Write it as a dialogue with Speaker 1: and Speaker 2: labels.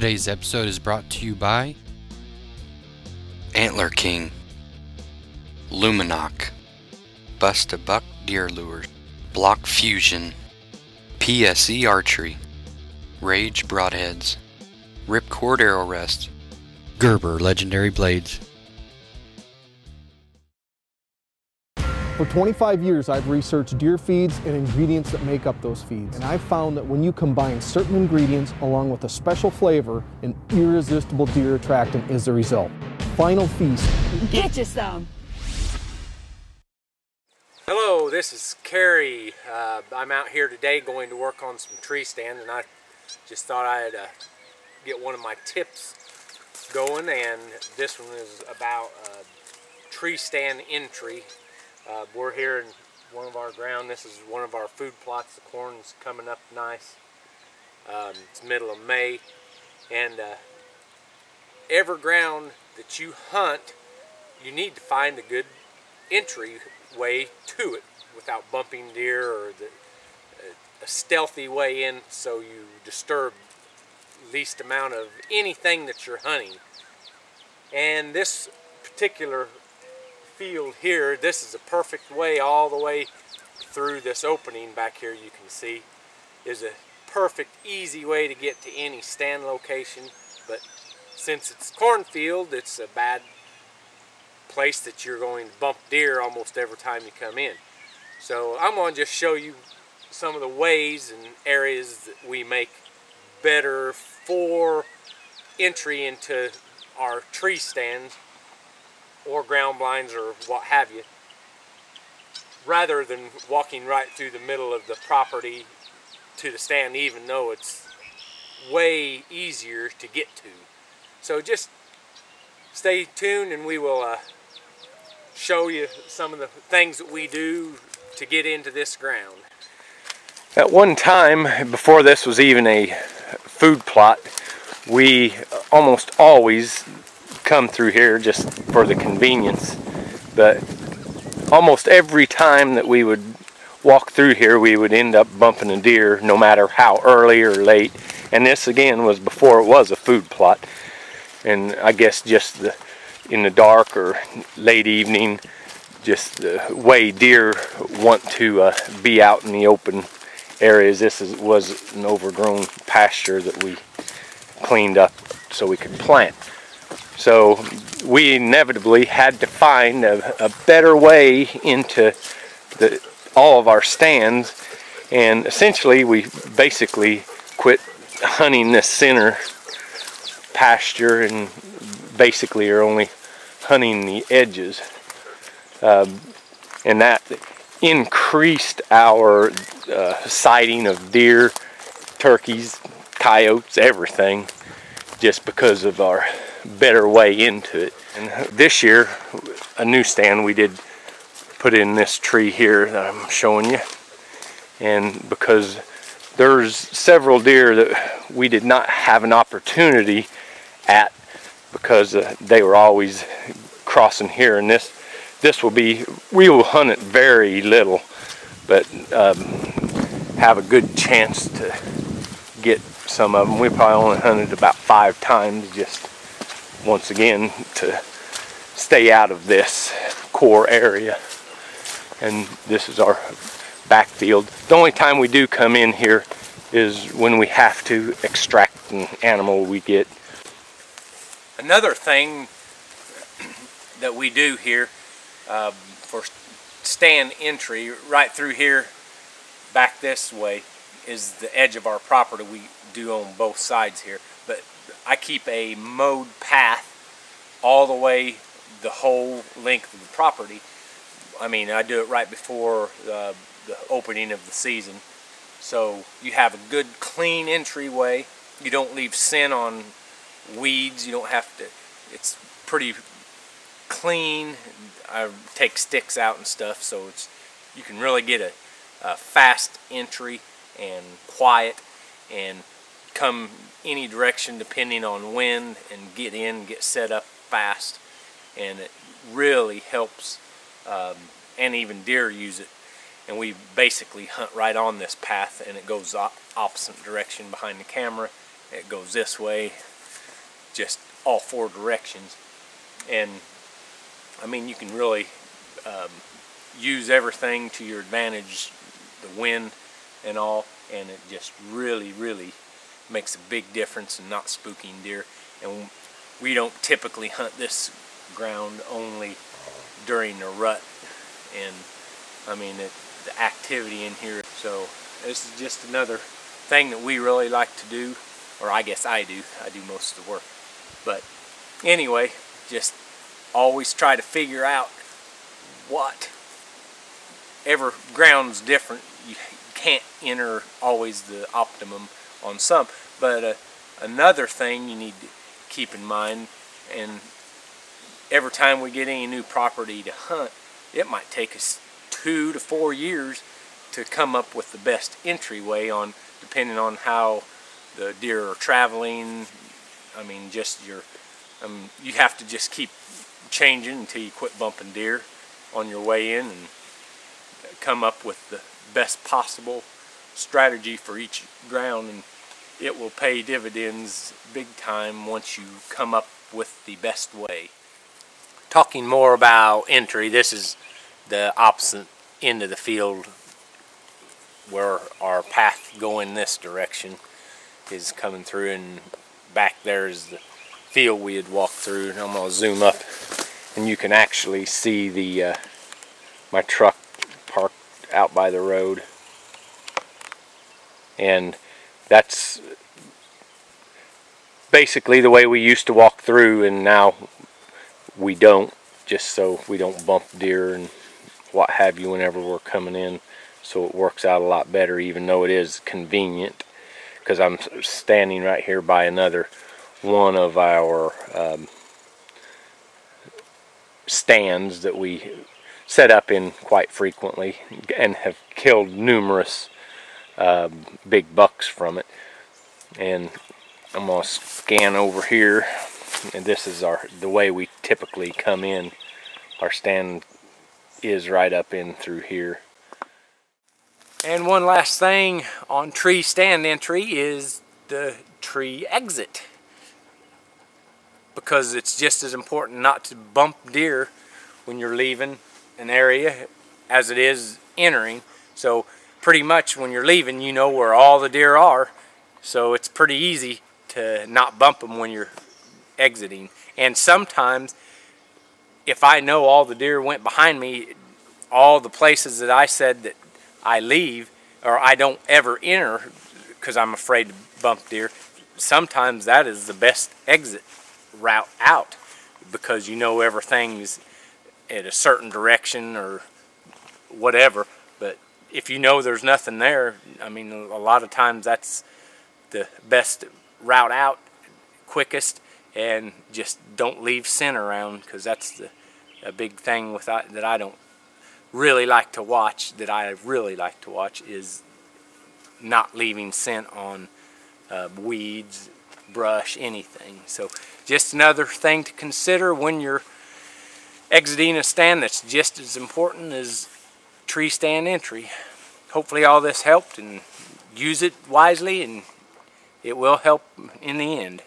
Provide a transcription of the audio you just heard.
Speaker 1: Today's episode is brought to you by Antler King, Luminoc, Bust a Buck Deer Lures, Block Fusion, PSE Archery, Rage Broadheads, Ripcord Arrow Rest, Gerber Legendary Blades.
Speaker 2: For 25 years, I've researched deer feeds and ingredients that make up those feeds. And I've found that when you combine certain ingredients along with a special flavor, an irresistible deer attractant is the result. Final Feast.
Speaker 3: Get you some.
Speaker 4: Hello, this is Kerry. I'm out here today going to work on some tree stand, and I just thought I'd get one of my tips going, and this one is about tree stand entry. We're here in one of our ground. This is one of our food plots. The corn's coming up nice. It's middle of May, and every ground that you hunt, you need to find a good entry way to it without bumping deer, or a stealthy way in so you disturb least amount of anything that you're hunting. And this particular field here, this is a perfect way all the way through this opening back here. You can see is a perfect easy way to get to any stand location, but since it's cornfield, it's a bad place that you're going to bump deer almost every time you come in. So I'm going to just show you some of the ways and areas that we make better for entry into our tree stands or ground blinds or what have you, rather than walking right through the middle of the property to the stand, even though it's way easier to get to. So just stay tuned and we will show you some of the things that we do to get into this ground. At one time, before this was even a food plot, we almost always come through here just for the convenience, but almost every time that we would walk through here, we would end up bumping a deer, no matter how early or late. And this again was before it was a food plot, and I guess just in the dark or late evening, just the way deer want to be out in the open areas. This was an overgrown pasture that we cleaned up so we could plant. So we inevitably had to find a better way into all of our stands, and essentially we basically quit hunting this center pasture and basically are only hunting the edges, and that increased our sighting of deer, turkeys, coyotes, everything, just because of our better way into it. And this year, a new stand we did put in this tree here that I'm showing you, and because there's several deer that we did not have an opportunity at because they were always crossing here, and this will be, we will hunt it very little, but have a good chance to get some of them. We probably only hunted about 5 times, just once again to stay out of this core area. And this is our backfield. The only time we do come in here is when we have to extract an animal we get. Another thing that we do here for stand entry, right through here, back this way, is the edge of our property. We do on both sides here, but I keep a mowed path all the way the whole length of the property. I mean, I do it right before the opening of the season, so you have a good clean entryway. You don't leave scent on weeds. You don't have to, it's pretty clean. I take sticks out and stuff, so it's, you can really get a fast entry and quiet and come any direction depending on wind, and get in, get set up fast, and it really helps, and even deer use it. And we basically hunt right on this path, and it goes opposite direction behind the camera. It goes this way, just all four directions. And I mean, you can really use everything to your advantage, the wind and all, and it just really makes a big difference in not spooking deer. And we don't typically hunt this ground only during the rut, and I mean the activity in here. So this is just another thing that we really like to do, or I guess I do most of the work. But anyway, just always try to figure out whatever ground's different. You can't enter always the optimum on some, but another thing you need to keep in mind, and every time we get any new property to hunt, it might take us 2 to 4 years to come up with the best entryway, on depending on how the deer are traveling. I mean, just your you have to just keep changing until you quit bumping deer on your way in, and come up with the best possible strategy for each ground, and it will pay dividends big time once you come up with the best way. Talking more about entry, this is the opposite end of the field where our path going this direction is coming through, and back there is the field we had walked through. And I'm going to zoom up and you can actually see the my truck parked out by the road, and that's basically the way we used to walk through, and now we don't, just so we don't bump deer and what have you whenever we're coming in. So it works out a lot better, even though it is convenient, because I'm standing right here by another one of our stands that we set up in quite frequently and have killed numerous big bucks from it. And I'm going to scan over here, and this is the way we typically come in. Our stand is right up in through here. And one last thing on tree stand entry is the tree exit, because it's just as important not to bump deer when you're leaving an area as it is entering. So pretty much when you're leaving, you know where all the deer are, so it's pretty easy to not bump them when you're exiting. And sometimes if I know all the deer went behind me, all the places that I said that I leave or I don't ever enter because I'm afraid to bump deer, sometimes that is the best exit route out, because you know everything's at a certain direction or whatever. But if you know there's nothing there, I mean, a lot of times that's the best route out, quickest, and just don't leave scent around, because that's a big thing with that I don't really like to watch, that I really like to watch, is not leaving scent on weeds, brush, anything. So just another thing to consider when you're exiting a stand that's just as important as tree stand entry. Hopefully all this helped, and use it wisely, and it will help in the end.